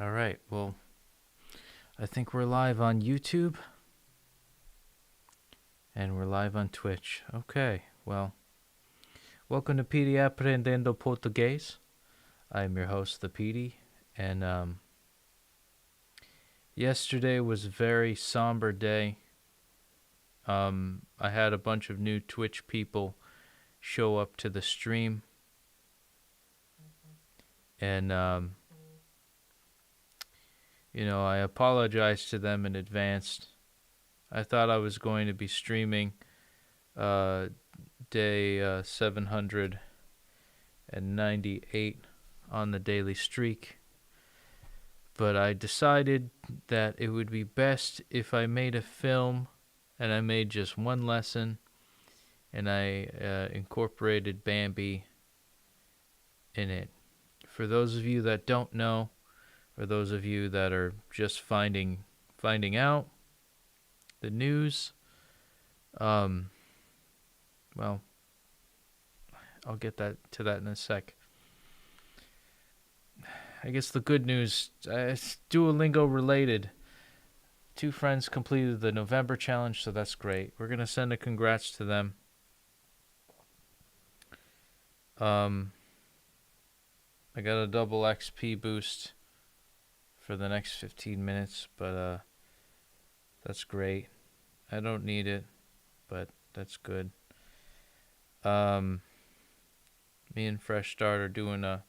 All right. Well, I think we're live on YouTube and we're live on Twitch. Okay. Well, welcome to Petey Aprendendo Português. I'm your host, the Petey, and yesterday was a very somber day. I had a bunch of new Twitch people show up to the stream, and I apologized to them in advance. I thought I was going to be streaming day 798 on the daily streak, but I decided that it would be best if I made a film, and I made just one lesson, and I incorporated Bambi in it. For those of you that don't know, or those of you that are just finding out the news, well, I'll get to that in a sec. I guess the good news, it's Duolingo related. 2 friends completed the November challenge, so that's great. We're going to send a congrats to them. I got a double XP boost for the next 15 minutes, but that's great. I don't need it, but that's good. Me and Fresh Start are doing a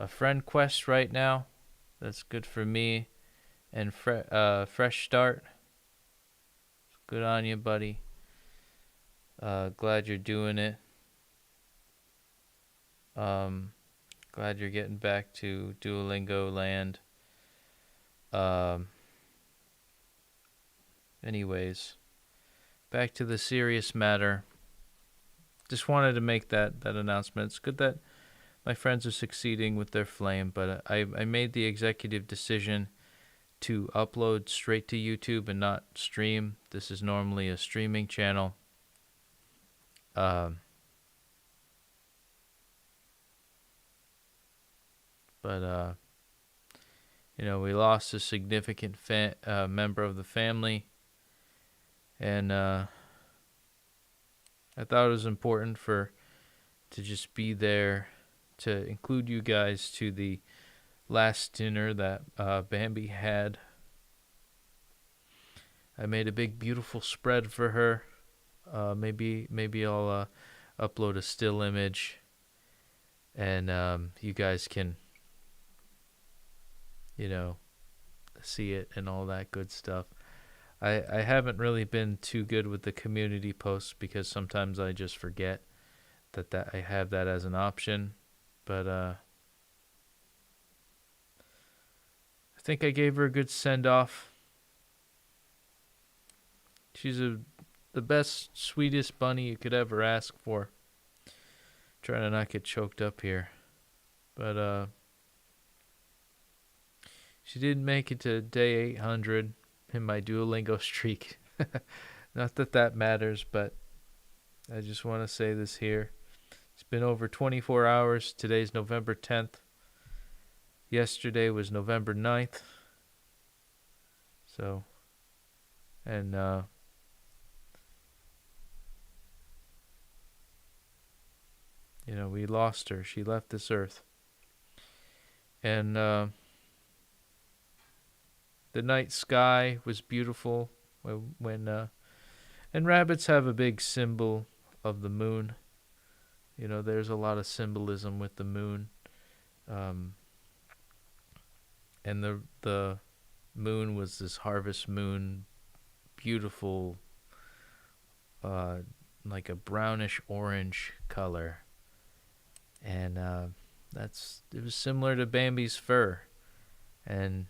friend quest right now. That's good for me and Fresh Start. Good on you, buddy. Glad you're doing it. Glad you're getting back to Duolingo land. Anyways, back to the serious matter. Just wanted to make that announcement. It's good that my friends are succeeding with their flame, but I made the executive decision to upload straight to YouTube and not stream. This is normally a streaming channel. But we lost a significant member of the family, and I thought it was important to just be there to include you guys to the last dinner that Bambi had. I made a big, beautiful spread for her. Maybe I'll upload a still image, and you guys can, see it and all that good stuff. I haven't really been too good with the community posts because sometimes I just forget that I have that as an option. But I think I gave her a good send-off. She's the best, sweetest bunny you could ever ask for. Trying to not get choked up here. But she didn't make it to day 800 in my Duolingo streak. Not that matters, but I just want to say this here. It's been over 24 hours. Today's November 10th. Yesterday was November 9th. So, and we lost her. She left this earth. And the night sky was beautiful when and rabbits have a big symbol of the moon. There's a lot of symbolism with the moon. And the moon was this harvest moon, beautiful, like a brownish orange color. And it was similar to Bambi's fur, and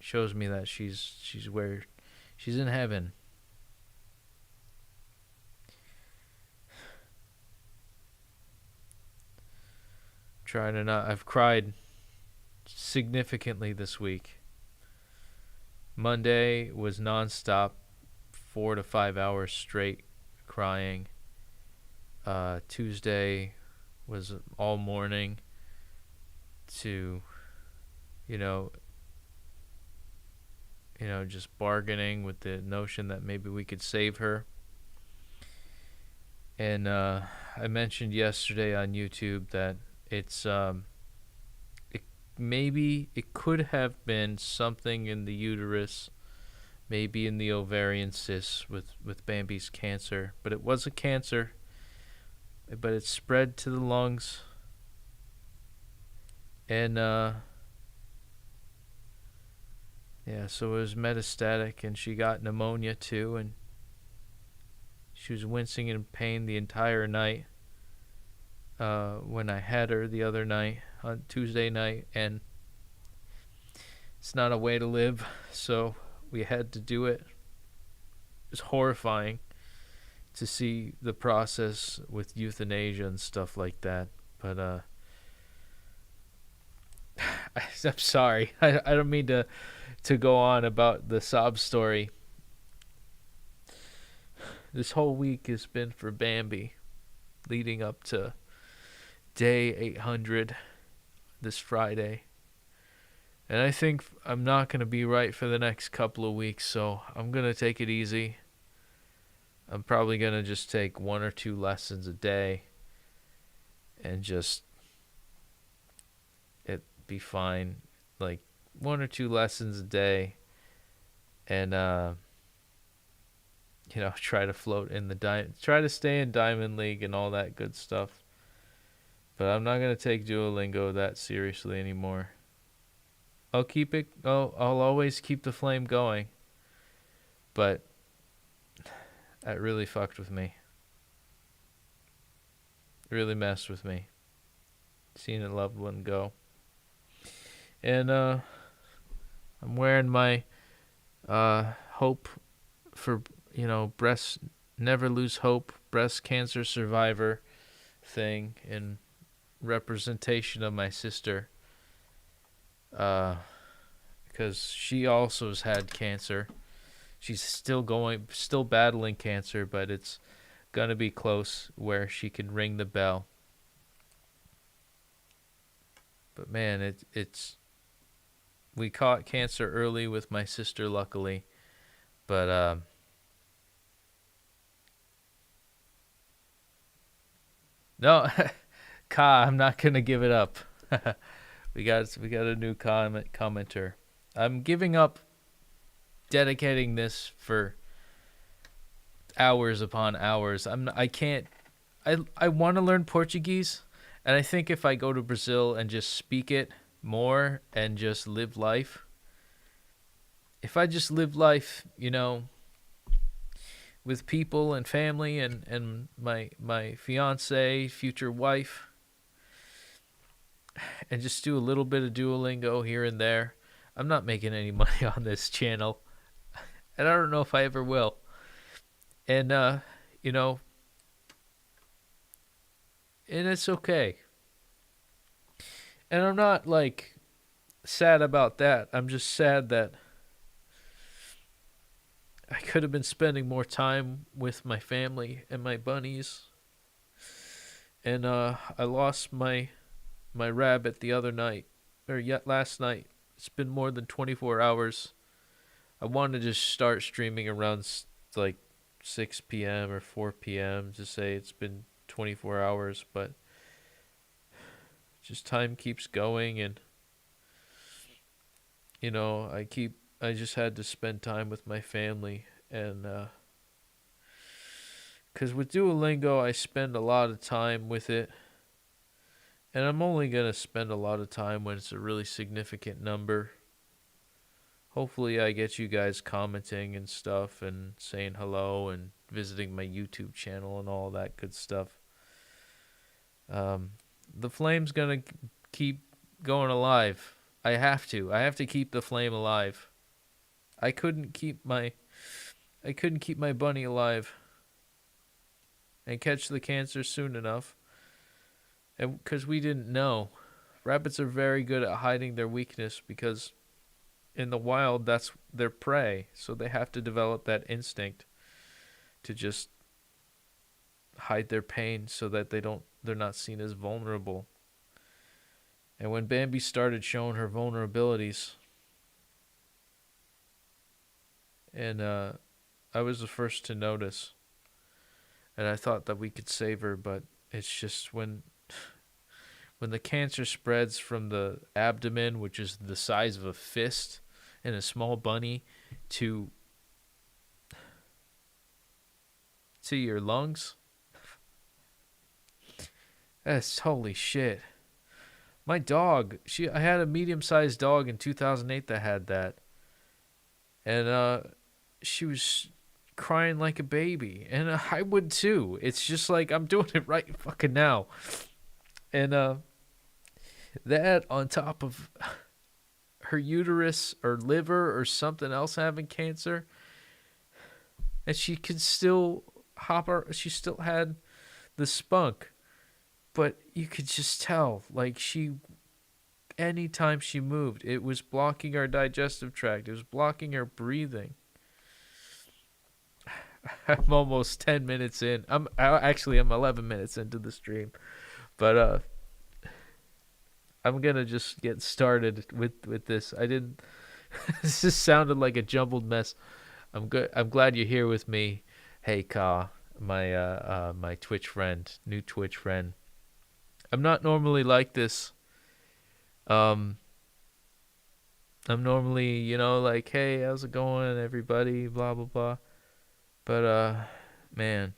shows me that she's in heaven. Trying to not. I've cried significantly this week. Monday was nonstop, 4 to 5 hours straight crying. Tuesday was all morning to you know, just bargaining with the notion that maybe we could save her. And I mentioned yesterday on YouTube that it's it, maybe it could have been something in the uterus, maybe in the ovarian cyst with Bambi's cancer, but it was a cancer, but it spread to the lungs, and yeah, so it was metastatic, and she got pneumonia too, and she was wincing in pain the entire night when I had her the other night, on Tuesday night, and it's not a way to live, so we had to do it. It was horrifying to see the process with euthanasia and stuff like that, but I'm sorry. I don't mean to go on about the sob story. This whole week has been for Bambi, leading up to day 800 this Friday. And I think I'm not going to be right for the next couple of weeks, so I'm going to take it easy. I'm probably going to just take 1 or 2 lessons a day and just it be fine. Like 1 or 2 lessons a day, and try to float in the try to stay in Diamond League and all that good stuff. But I'm not going to take Duolingo that seriously anymore. I'll always keep the flame going. But that really fucked with me. It really messed with me. Seeing a loved one go. And I'm wearing my hope for, breast, never lose hope, breast cancer survivor thing in representation of my sister. Because she also has had cancer. She's still battling cancer, but it's gonna be close where she can ring the bell. But man, we caught cancer early with my sister, luckily. But no, I'm not gonna give it up. we got a new commenter. I'm giving up dedicating this for hours upon hours. I want to learn Portuguese, and I think if I go to Brazil and just speak it more and just live life, if I just live life, with people and family and my fiance, future wife, and just do a little bit of Duolingo here and there. I'm not making any money on this channel, and I don't know if I ever will. And and it's okay. And I'm not like sad about that. I'm just sad that I could have been spending more time with my family and my bunnies. And I lost my rabbit the other night, or yet last night. It's been more than 24 hours. I wanted to just start streaming around like 6 p.m. or 4 p.m. to say it's been 24 hours, but just time keeps going, and I just had to spend time with my family, and because with Duolingo I spend a lot of time with it, and I'm only going to spend a lot of time when it's a really significant number. Hopefully I get you guys commenting and stuff and saying hello and visiting my YouTube channel and all that good stuff. The flame's going to keep going alive. I have to keep the flame alive. I couldn't keep my bunny alive and catch the cancer soon enough. And because we didn't know. Rabbits are very good at hiding their weakness because in the wild that's their prey, so they have to develop that instinct to just hide their pain so that they're not seen as vulnerable. And when Bambi started showing her vulnerabilities, and I was the first to notice, and I thought that we could save her, but it's just when the cancer spreads from the abdomen, which is the size of a fist in a small bunny, to your lungs. That's holy shit. My dog, I had a medium-sized dog in 2008 that had that. And she was crying like a baby, and I would too. It's just like I'm doing it right fucking now. And that on top of her uterus or liver or something else having cancer, and she could still she still had the spunk, but you could just tell, like, anytime she moved, it was blocking our digestive tract, it was blocking her breathing. I'm almost 10 minutes in. I'm 11 minutes into the stream, but I'm gonna just get started with this. I didn't. This just sounded like a jumbled mess. I'm good. I'm glad you're here with me. Hey, Ka, my Twitch friend, new Twitch friend. I'm not normally like this. I'm normally, like, hey, how's it going, everybody, blah blah blah. But man,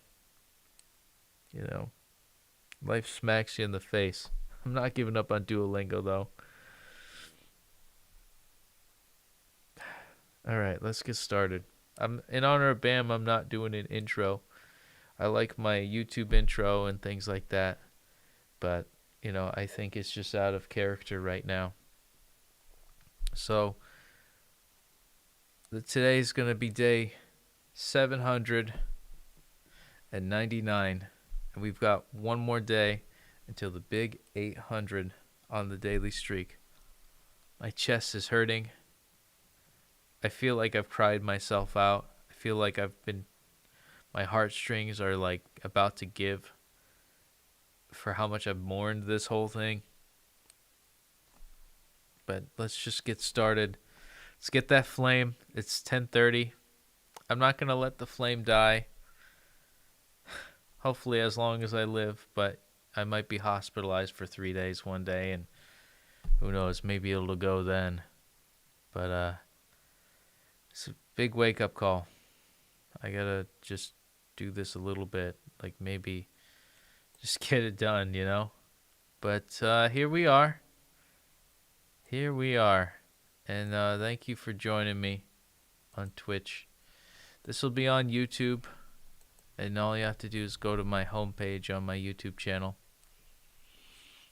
life smacks you in the face. I'm not giving up on Duolingo though. All right, let's get started. I'm in honor of Bam. I'm not doing an intro. I like my YouTube intro and things like that, but I think it's just out of character right now. So today's gonna be day 799, and we've got one more day until the big 800 on the daily streak. My chest is hurting. I feel like I've cried myself out. I feel like my heartstrings are like about to give for how much I've mourned this whole thing. But let's just get started. Let's get that flame. It's 10:30. I'm not going to let the flame die. Hopefully as long as I live, but I might be hospitalized for 3 days one day, and who knows, maybe it'll go then. But it's a big wake-up call. I got to just do this a little bit, like maybe just get it done, But here we are. Here we are. And thank you for joining me on Twitch. This will be on YouTube, and all you have to do is go to my homepage on my YouTube channel.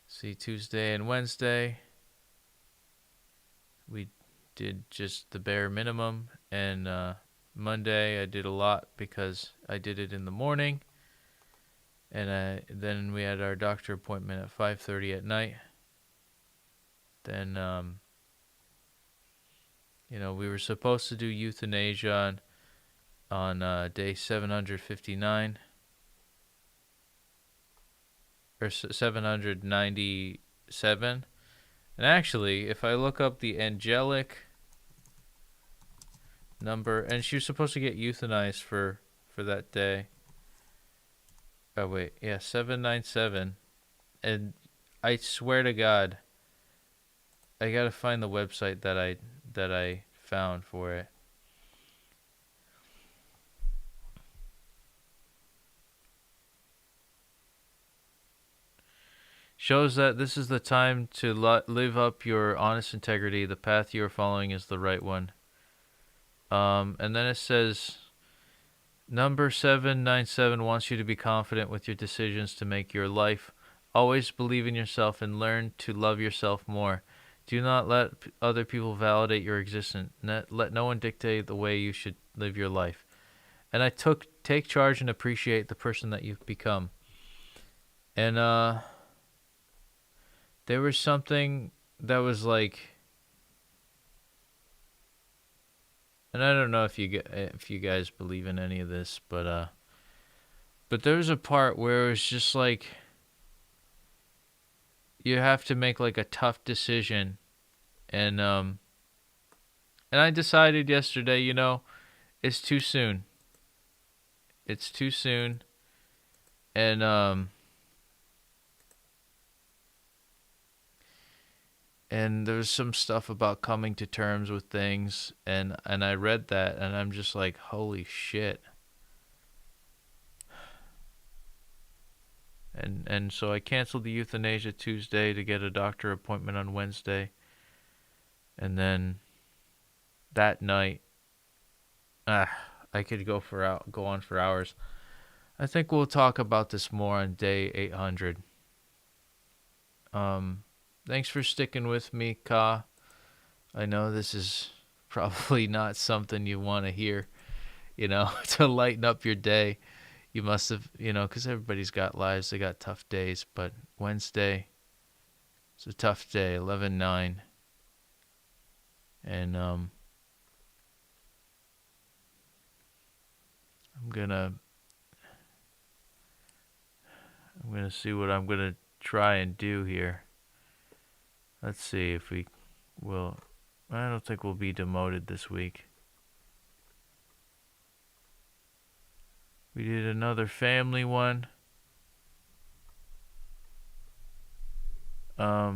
See, Tuesday and Wednesday, we did just the bare minimum, and Monday I did a lot because I did it in the morning, and then we had our doctor appointment at 5:30 at night. Then we were supposed to do euthanasia on day 759 or 797. And actually, if I look up the angelic number, and she was supposed to get euthanized for that day. Oh wait, yeah, 797. And I swear to God, I gotta find the website that I found for it. Shows that this is the time to live up your honest integrity. The path you are following is the right one. And then it says, number 797 wants you to be confident with your decisions to make your life. Always believe in yourself and learn to love yourself more. Do not let other people validate your existence. Let no one dictate the way you should live your life. And I take charge and appreciate the person that you've become. And there was something that was like, and I don't know if you guys believe in any of this, but there was a part where it was just like, you have to make like a tough decision, and I decided yesterday, it's too soon. It's too soon, and there's some stuff about coming to terms with things, and I read that, and I'm just like, holy shit. And so I canceled the euthanasia Tuesday to get a doctor appointment on Wednesday. And then that night, I could go on for hours. I think we'll talk about this more on day 800. Thanks for sticking with me, Ka. I know this is probably not something you want to hear, to lighten up your day. You must have, because everybody's got lives, they got tough days. But Wednesday, it's a tough day, 11/9. And I'm gonna see what I'm gonna try and do here. Let's see if we will. I don't think we'll be demoted this week. We did another family one. I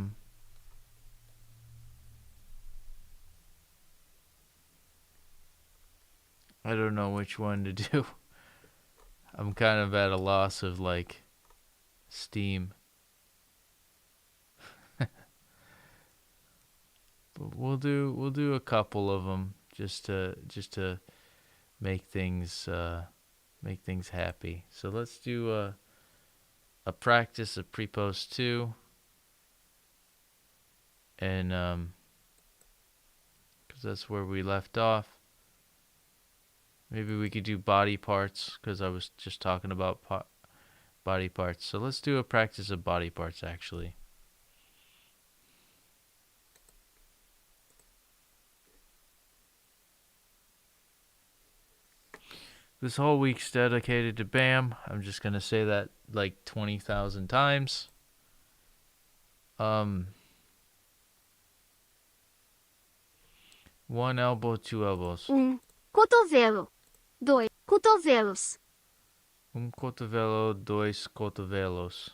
don't know which one to do. I'm kind of at a loss of like steam. But we'll do a couple of them just to make things happy. So let's do a practice of pre-post 2, and because that's where we left off. Maybe we could do body parts, because I was just talking about body parts. So let's do a practice of body parts, actually. This whole week's dedicated to BAM. I'm just going to say that like 20,000 times. One elbow, two elbows. Cotovelo. Dois cotovelos. Cotovelo, dois cotovelos.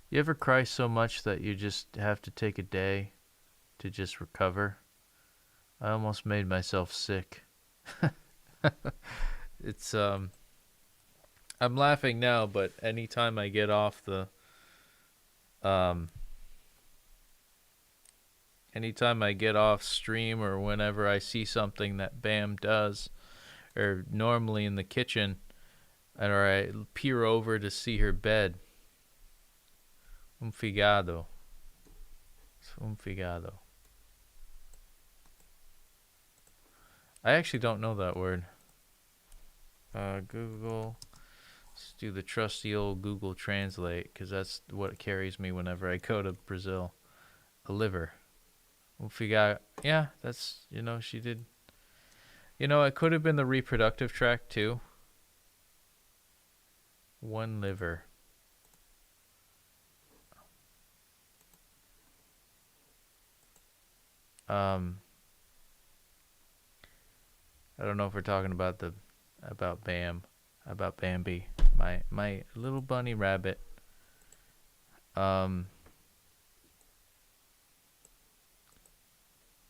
You ever cry so much that you just have to take a day to just recover? I almost made myself sick. It's I'm laughing now, but anytime I get off the anytime I get off stream, or whenever I see something that Bam does, or normally in the kitchen, or I peer over to see her bed. Figado. Figado. I actually don't know that word. Google. Let's do the trusty old Google Translate, because that's what carries me whenever I go to Brazil. A liver. Figado. Yeah, that's, she did. It could have been the reproductive tract too. One liver. I don't know if we're talking about Bambi, my little bunny rabbit.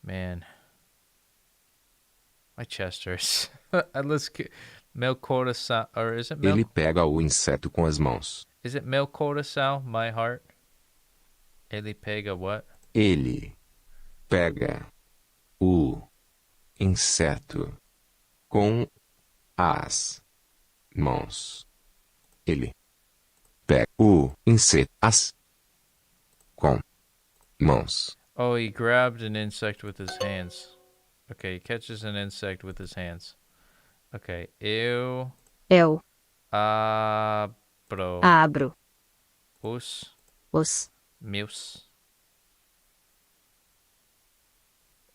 Man, my chest hurts. Let's get Melcoração, or is it Ele pega o inseto com as mãos. Is it Melcoração, my heart? Ele pega what? Ele pega o inseto com as mãos. Ele pega o inseto com mãos. Oh, he grabbed an insect with his hands. Okay, he catches an insect with his hands. Okay, eu abro os meus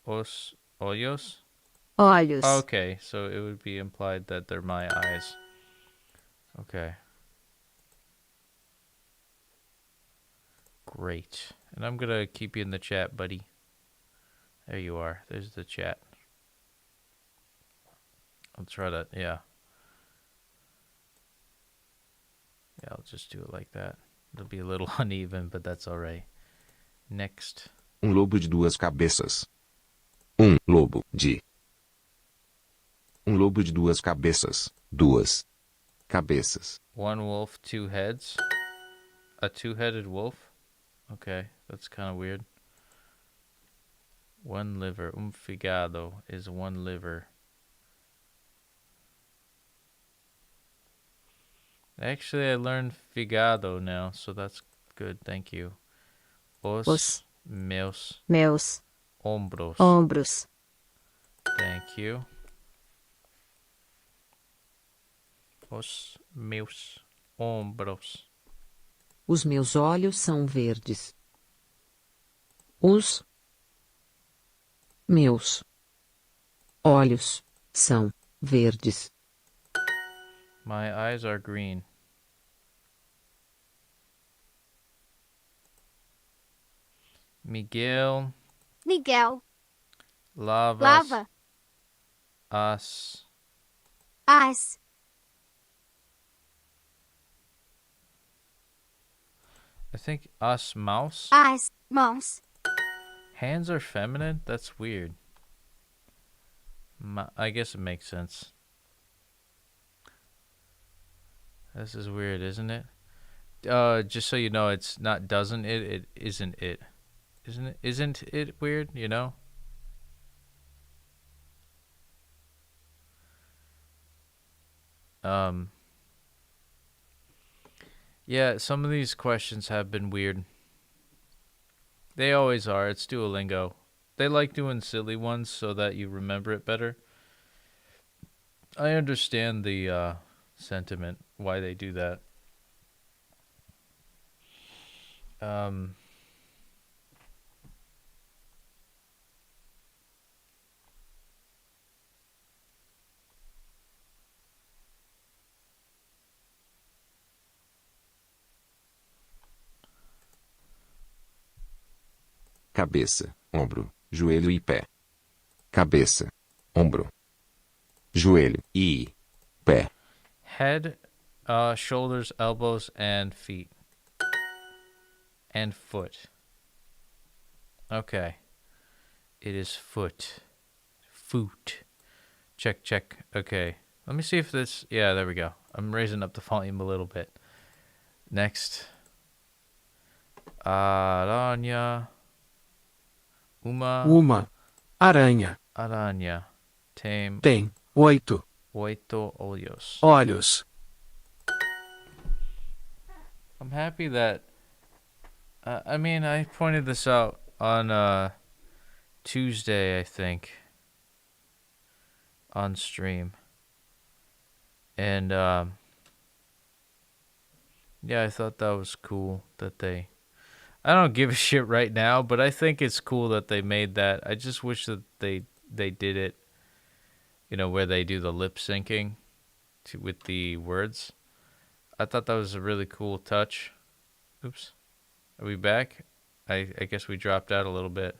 olhos. Okay, so it would be implied that they're my eyes. Okay. Great. And I'm gonna keep you in the chat, buddy. There you are. There's the chat. I'll try to, yeah. Yeah, I'll just do it like that. It'll be a little uneven, but that's alright. Next. Lobo de duas cabeças. Lobo de. Lobo de duas cabeças. Duas cabeças. One wolf, two heads. A two-headed wolf? Okay, that's kind of weird. One liver. Fígado is one liver. Actually, I learned fígado now, so that's good. Thank you. Os meus ombros. Thank you. Os meus ombros. Os meus olhos são verdes. Os meus olhos são verdes. My eyes are green. Miguel Lava. as As. I think as mouse. As. Mãos. Hands are feminine? That's weird. I guess it makes sense. This is weird, isn't it? Just so you know, it's not doesn't it, it isn't it. Isn't it weird, you know? Yeah, some of these questions have been weird. They always are. It's Duolingo. They like doing silly ones so that you remember it better. I understand the sentiment, why they do that. Cabeça, ombro, joelho e pé. Cabeça, ombro, joelho e pé. Head, shoulders, elbows, and feet. And foot. Okay. It is foot. Foot. Check, check. Okay. Let me see if this... Yeah, there we go. I'm raising up the volume a little bit. Next. Aranha. Uma aranha Aranha. Tem tem 8 olhos. olhos. I'm happy that... I mean, I pointed this out on Tuesday, I think. On stream. And, yeah, I thought that was cool that they... I don't give a shit right now, but I think it's cool that they made that. I just wish that they did it, you know, where they do the lip syncing with the words. I thought that was a really cool touch. Oops. Are we back? I guess we dropped out a little bit.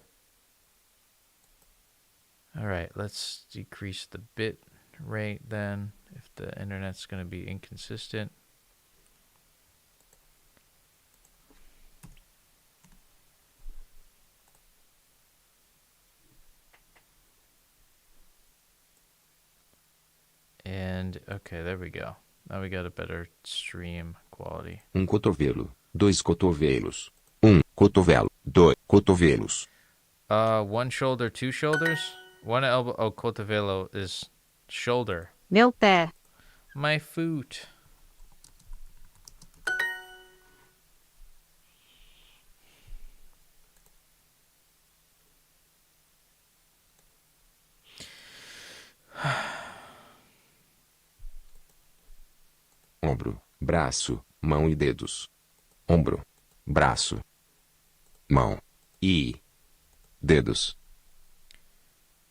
All right, let's decrease the bit rate then, if the internet's going to be inconsistent. And, okay, there we go. Now we got a better stream quality. Cotovelo, dois cotovelos. Cotovelo, dois cotovelos. One shoulder, two shoulders. One elbow. Oh, cotovelo is shoulder. Meu pé. My foot. Ombro, braço, mão e dedos. Ombro, braço, mão e dedos.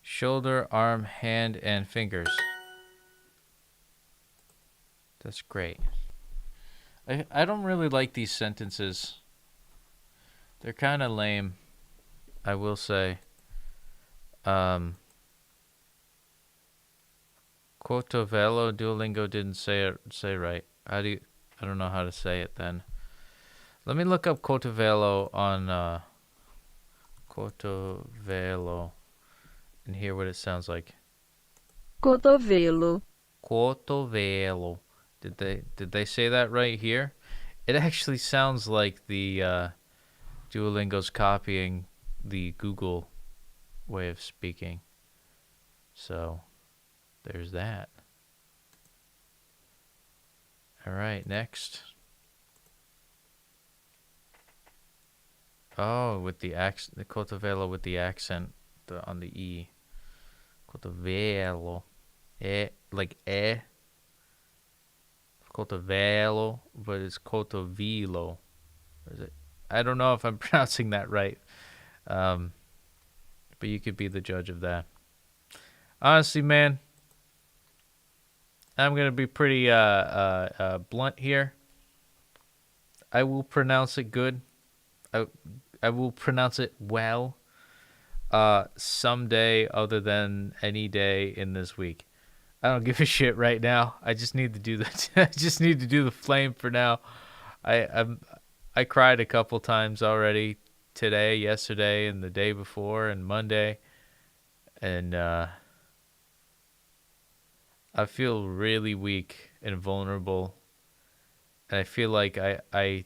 Shoulder, arm, hand, and fingers. That's great. I don't really like these sentences. They're kind of lame, I will say. Cotovelo, Duolingo didn't say right. I don't know how to say it then. Let me look up Cotovelo on Cotovelo and hear what it sounds like. Cotovelo. Cotovelo. Did they say that right here? It actually sounds like the Duolingo's copying the Google way of speaking. So there's that. All right, next. Oh, with the accent, the Cotovelo with the accent on the E. Cotovelo. Like Cotovelo, but it's Cotovelo. Or is it? I don't know if I'm pronouncing that right. But you could be the judge of that. Honestly, man, I'm gonna be pretty blunt here. I will pronounce it good. I will pronounce it well. Someday, other than any day in this week. I don't give a shit right now. I just need to do the. I just need to do the flame for now. I cried a couple times already today, yesterday, and the day before, and Monday, and I feel really weak and vulnerable, and I feel like I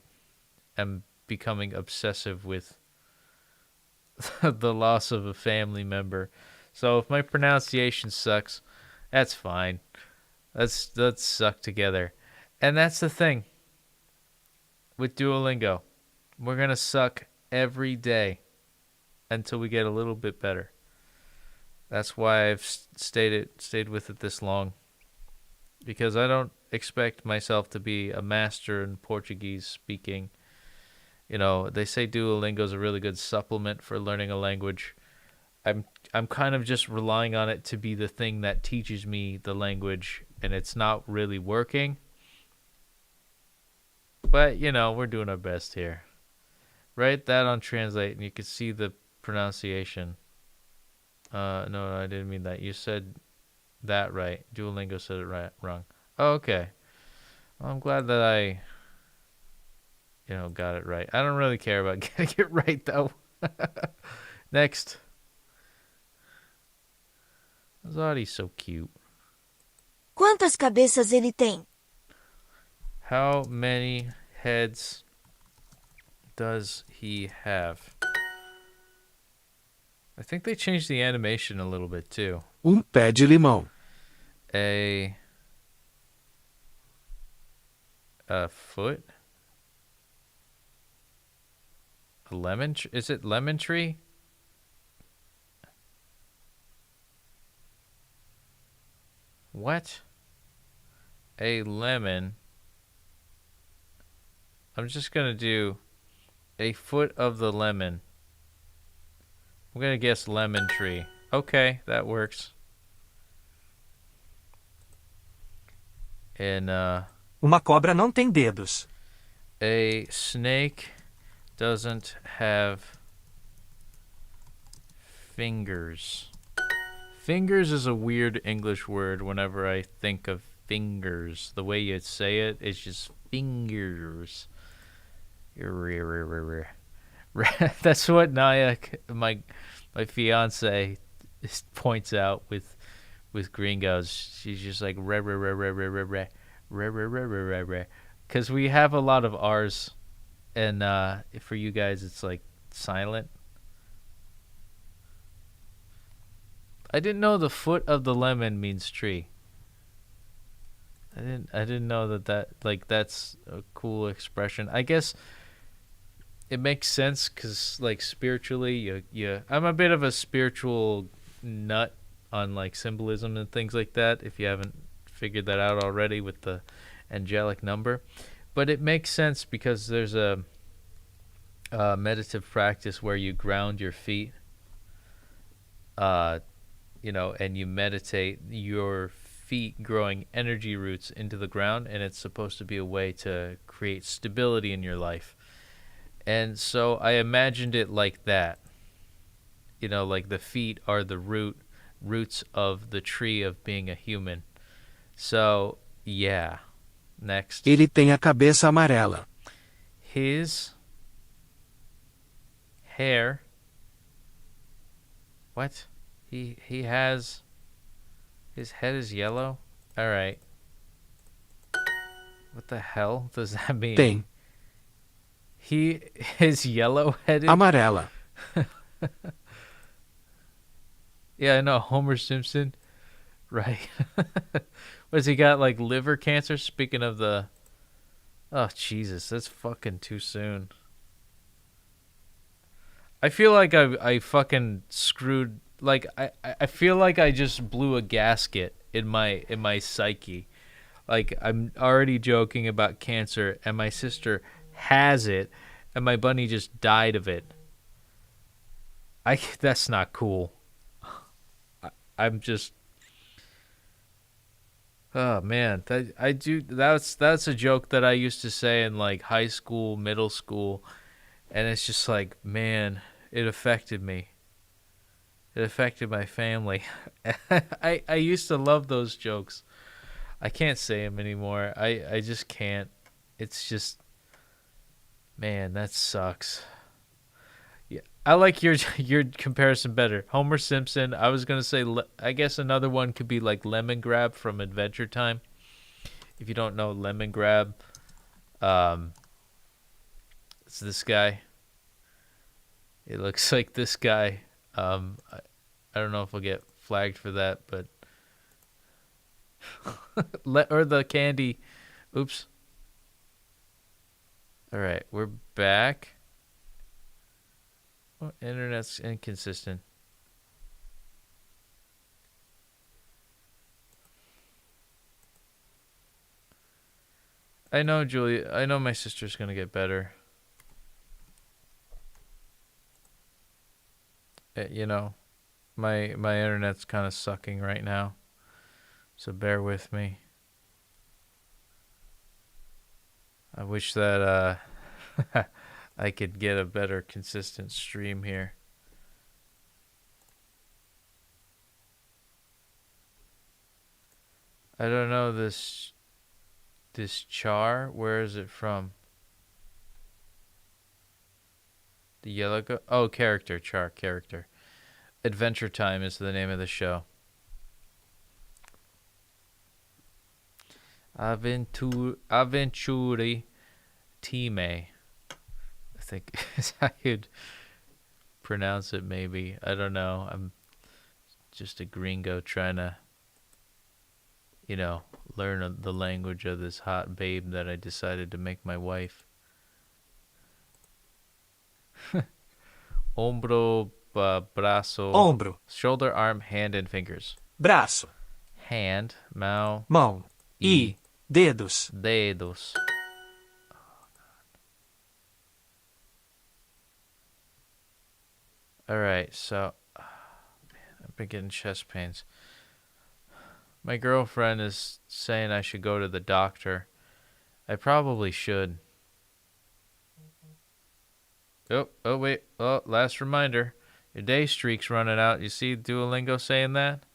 am becoming obsessive with the loss of a family member. So if my pronunciation sucks, that's fine. Let's suck together. And that's the thing with Duolingo. We're going to suck every day until we get a little bit better. That's why I've stayed with it this long. Because I don't expect myself to be a master in Portuguese speaking. You know, they say Duolingo is a really good supplement for learning a language. I'm kind of just relying on it to be the thing that teaches me the language, and it's not really working. But, you know, we're doing our best here. Write that on Translate, and you can see the pronunciation. No, I didn't mean that. You said that right. Duolingo said it right, wrong. Oh, okay. Well, I'm glad that I, got it right. I don't really care about getting it right, though. Next. Zadi's so cute. Quantas cabeças ele tem? How many heads does he have? I think they changed the animation a little bit, too. Pé de limão. A foot? A lemon? Is it lemon tree? What? A lemon. I'm just going to do a foot of the lemon. I'm going to guess lemon tree. Okay, that works. And, Uma cobra não tem dedos. a snake doesn't have fingers. Fingers is a weird English word whenever I think of fingers. The way you say it is just fingers. That's what Naya, my fiance, points out with gringos. She's just like because we have a lot of R's, and for you guys it's like silent. I didn't know the foot of the lemon means tree. I didn't know that that's a cool expression. I guess it makes sense because like spiritually, I'm a bit of a spiritual nut on like symbolism and things like that. If you haven't figured that out already with the angelic number, but it makes sense because there's a meditative practice where you ground your feet. And you meditate your feet growing energy roots into the ground, and it's supposed to be a way to create stability in your life. And so I imagined it like that. You know, like the feet are the roots of the tree of being a human. So, yeah. Next. Ele tem a cabeça amarela. His hair. What? He has. His head is yellow? Alright. What the hell does that mean? Tem. He is yellow headed? Amarela. Yeah, I know. Homer Simpson. Right. What's he got, like liver cancer? Speaking of the. Oh, Jesus. That's fucking too soon. I feel like I fucking screwed. Like, I feel like I just blew a gasket in my psyche. Like, I'm already joking about cancer, and my sister has it, and my bunny just died of it. That's not cool. I'm just. Oh man, that's a joke that I used to say in like high school, middle school, and it's just like, man, it affected me. It affected my family. I used to love those jokes. I can't say them anymore. I just can't. It's just, man, that sucks. Yeah, I like your comparison better. Homer Simpson. I was gonna say, I guess another one could be like Lemon Grab from Adventure Time. If you don't know Lemon Grab, it's this guy. It looks like this guy. I don't know if we'll get flagged for that, but or the candy. Oops. All right, we're back. Oh, internet's inconsistent. I know, Julie. I know my sister's gonna get better. You know, my internet's kind of sucking right now, so bear with me. I wish that I could get a better consistent stream here. I don't know this char. Where is it from? The yellow character. Adventure Time is the name of the show. Avventuri Time, I think is how you'd pronounce it, maybe. I don't know. I'm just a gringo trying to, learn the language of this hot babe that I decided to make my wife. Ombro, braço. Ombro. Shoulder, arm, hand, and fingers. Braço. Hand, mão. Mão. E. Dedos. Dedos. All right, so I've been getting chest pains. My girlfriend is saying I should go to the doctor. I probably should. Oh, wait. Oh, last reminder. Your day streak's running out. You see Duolingo saying that?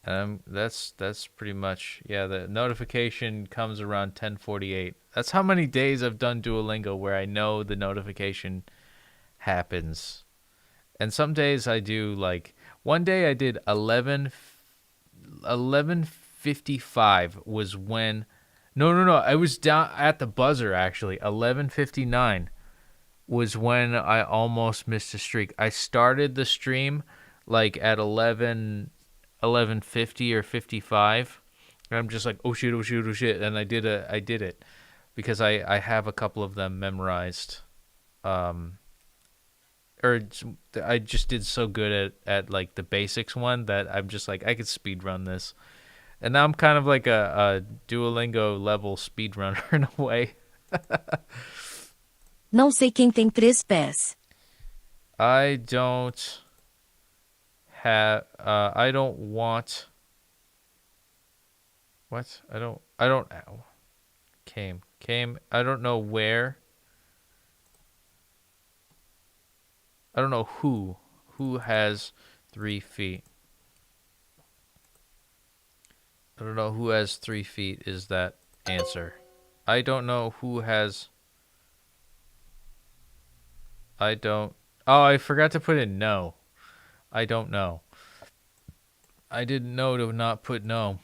That's pretty much, yeah, the notification comes around 10:48. That's how many days I've done Duolingo where I know the notification happens. And some days I do, like, one day I did 11:55 was when, no, I was down at the buzzer, actually. 11:59 was when I almost missed a streak. I started the stream, like, at 11:50 or 55. And I'm just like, oh shit, and I did it because I have a couple of them memorized. Or I just did so good at like the basics one that I'm just like, I could speed run this. And now I'm kind of like a Duolingo level speedrunner in a way. Não sei quem tem 3 pés. I don't have. I don't want. What? I don't. Ow. Came. I don't know where. I don't know who. Who has 3 feet? I don't know who has 3 feet is that answer. I don't know who has. I don't. Oh, I forgot to put in no. I don't know. I didn't know to not put no.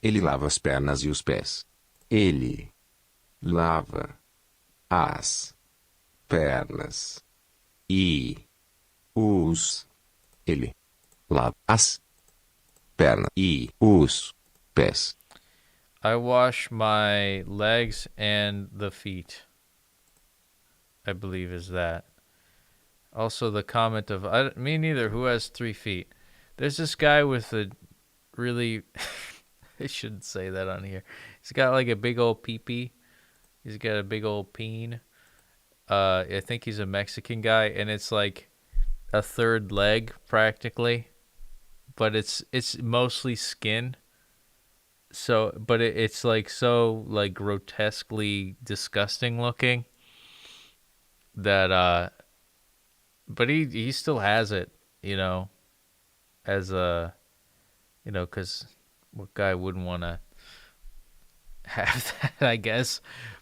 Ele lava as pernas e os pés. Ele lava as pernas e os. Ele lava as pernas e os pés. I wash my legs and the feet. I believe is that. Also the comment of me neither. Who has 3 feet? There's this guy with a really. I shouldn't say that on here. He's got like a big old pee-pee. He's got a big old peen. I think he's a Mexican guy, and it's like a third leg practically, but it's mostly skin. So, but it's like so like grotesquely disgusting looking that but he still has it, you know, as a, you know, because what guy wouldn't want to have that, I guess.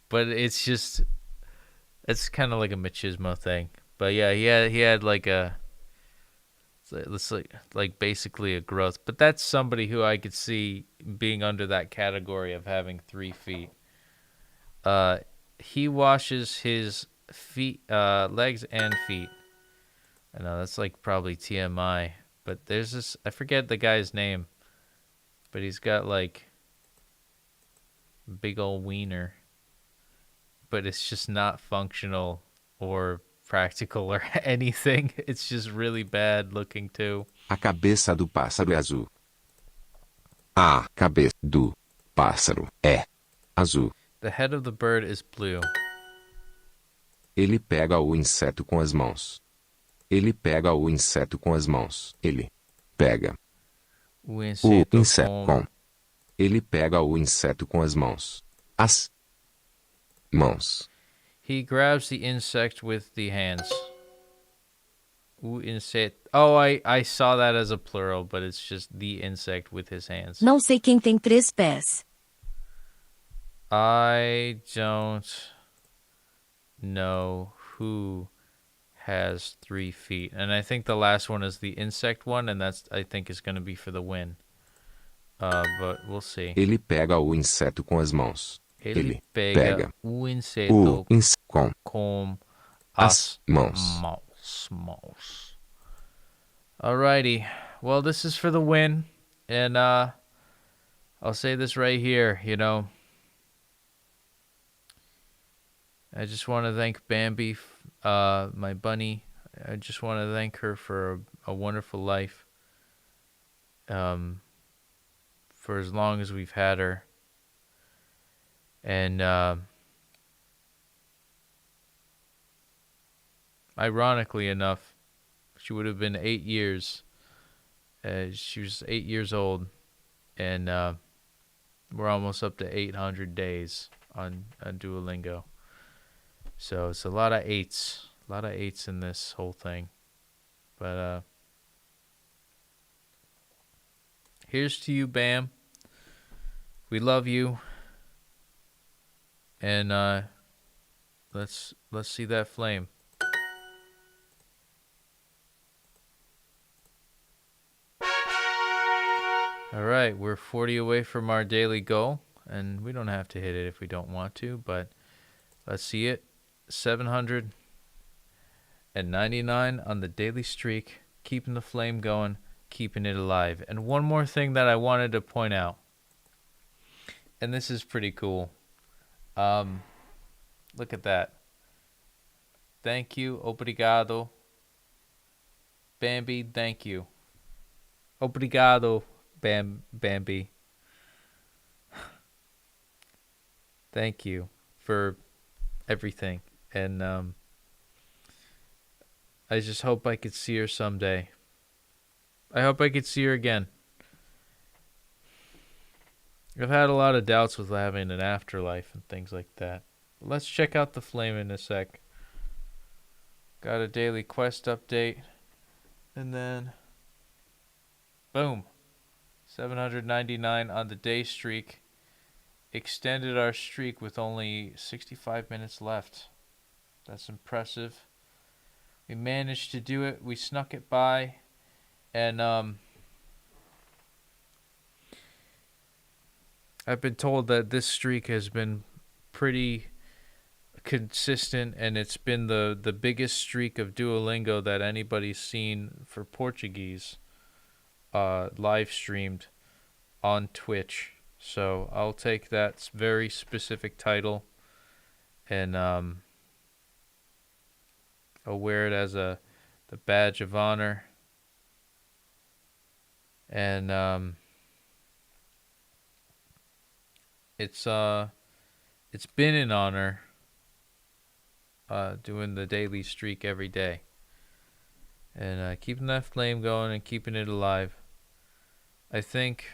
But it's just, it's kind of like a machismo thing. But yeah, he had like a, it's like basically a growth. But that's somebody who I could see being under that category of having 3 feet. He washes his feet, legs and feet. I know that's like probably TMI, but there's this, I forget the guy's name, but he's got like big old wiener, but it's just not functional or practical or anything. It's just really bad looking too. A cabeça do pássaro é azul. A cabeça do pássaro é azul. The head of the bird is blue. Ele pega o inseto com as mãos. Ele pega o inseto com as mãos. Ele pega O o inseto inseto com. Ele pega o inseto com as mãos. As mãos. He grabs the insect with the hands. O inseto. Oh, I saw that as a plural, but it's just the insect with his hands. Não sei quem tem 3 pés. I don't know who has 3 feet. And I think the last one is the insect one, and that's, I think, is going to be for the win. But we'll see. Ele pega o inseto com as mãos. Ele pega o o inseto inseto com as as mãos. mãos. Alrighty. Well, this is for the win. And I'll say this right here, you know. I just want to thank Bambi, my bunny. I just want to thank her for a wonderful life. For as long as we've had her. And ironically enough, she would have been 8 years. She was 8 years old. And we're almost up to 800 days on Duolingo. So it's a lot of eights. A lot of eights in this whole thing. But here's to you, Bam. We love you. And let's see that flame. All right, we're 40 away from our daily goal, and we don't have to hit it if we don't want to, but let's see it. 799 on the daily streak, keeping the flame going, keeping it alive. And one more thing that I wanted to point out, and this is pretty cool. Look at that. Thank you, obrigado. Bambi, thank you. Obrigado, Bambi. Thank you for everything. And I just hope I could see her someday. I hope I could see her again. I've had a lot of doubts with having an afterlife and things like that. But let's check out the flame in a sec. Got a daily quest update. And then, boom. 799 on the day streak. Extended our streak with only 65 minutes left. That's impressive. We managed to do it. We snuck it by. And I've been told that this streak has been pretty consistent, and it's been the biggest streak of Duolingo that anybody's seen for Portuguese live streamed on Twitch. So I'll take that very specific title and I'll wear it as the badge of honor. And it's been an honor doing the daily streak every day and keeping that flame going and keeping it alive. I think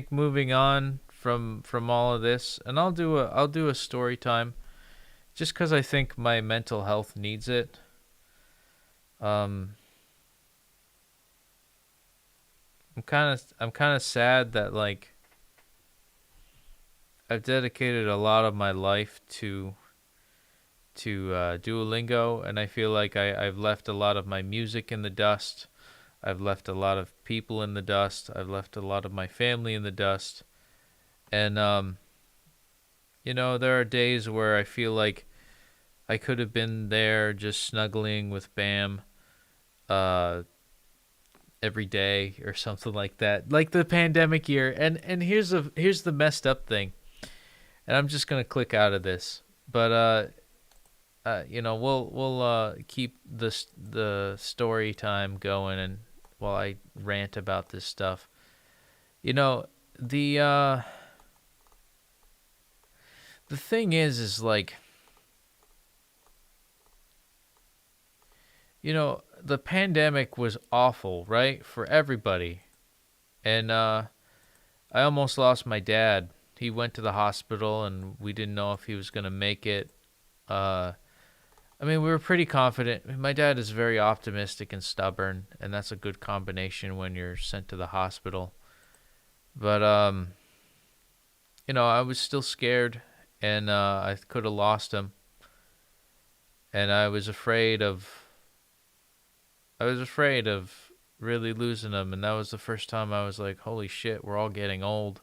moving on from all of this, and I'll do a story time just because I think my mental health needs it. I'm kind of sad that like I've dedicated a lot of my life to Duolingo, and I feel like I've left a lot of my music in the dust. I've left a lot of people in the dust. I've left a lot of my family in the dust. And, there are days where I feel like I could have been there just snuggling with Bam every day or something like that. Like the pandemic year. And here's the messed up thing. And I'm just going to click out of this. But, we'll keep the story time going and while I rant about this stuff. The thing is like, the pandemic was awful, right? For everybody. And I almost lost my dad. He went to the hospital and we didn't know if he was going to make it. We were pretty confident. My dad is very optimistic and stubborn, and that's a good combination when you're sent to the hospital. But, I was still scared, and I could have lost him. And I was afraid of really losing him, and that was the first time I was like, holy shit, we're all getting old.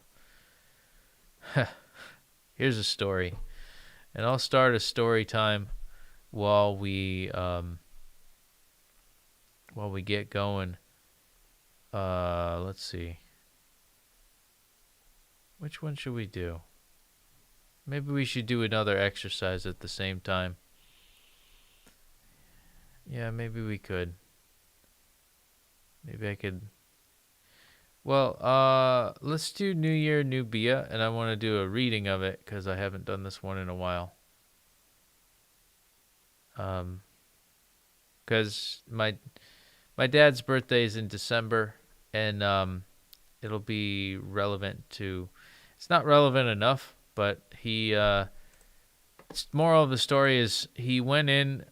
Here's a story. And I'll start a story time while we get going. Let's see. Which one should we do? Maybe we should do another exercise at the same time. Yeah, maybe we could. Maybe I could. Well, let's do New Year, New Bia, and I want to do a reading of it because I haven't done this one in a while. Because my dad's birthday is in December, and it'll be relevant to. It's not relevant enough, but he. Moral of the story is he went in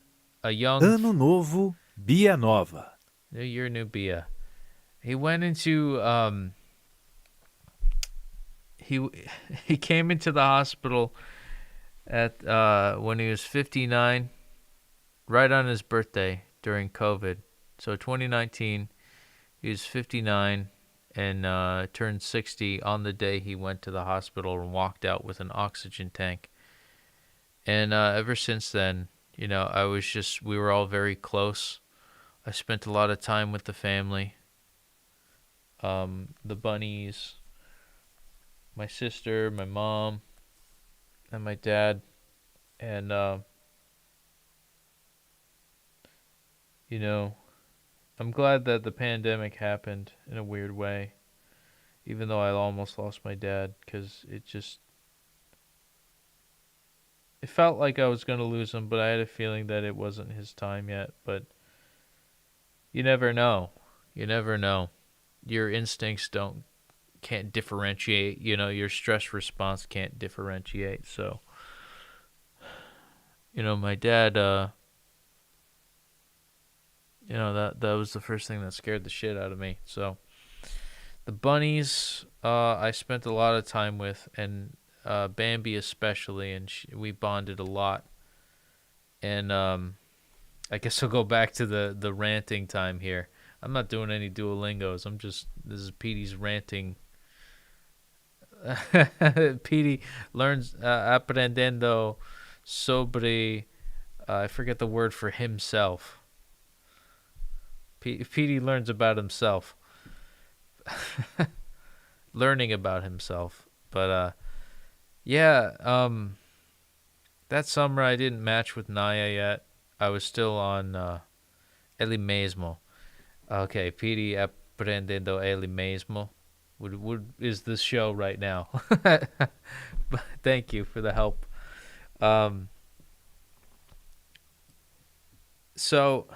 a young. Ano Novo, Bia Nova. New Year, New Bia. He went into he came into the hospital at when he was 59, right on his birthday during COVID. So 2019, he was 59 and turned 60 on the day he went to the hospital and walked out with an oxygen tank. And ever since then, we were all very close. I spent a lot of time with the family. The bunnies, my sister, my mom, and my dad. And, I'm glad that the pandemic happened in a weird way, even though I almost lost my dad, because it felt like I was going to lose him, but I had a feeling that it wasn't his time yet. But you never know. You never know. Your instincts can't differentiate. Your stress response can't differentiate. So, my dad, that was the first thing that scared the shit out of me. So the bunnies, I spent a lot of time with, and Bambi especially, and we bonded a lot. And I guess I'll go back to the ranting time here. I'm not doing any Duolingos. This is Petey's ranting. Petey learns Aprendendo sobre, I forget the word for himself. Petey learns about himself. Learning about himself. But yeah, that summer I didn't match with Naya yet. I was still on Ele Mesmo. Okay, Petey Aprendendo Ele Mesmo is the show right now. But thank you for the help. So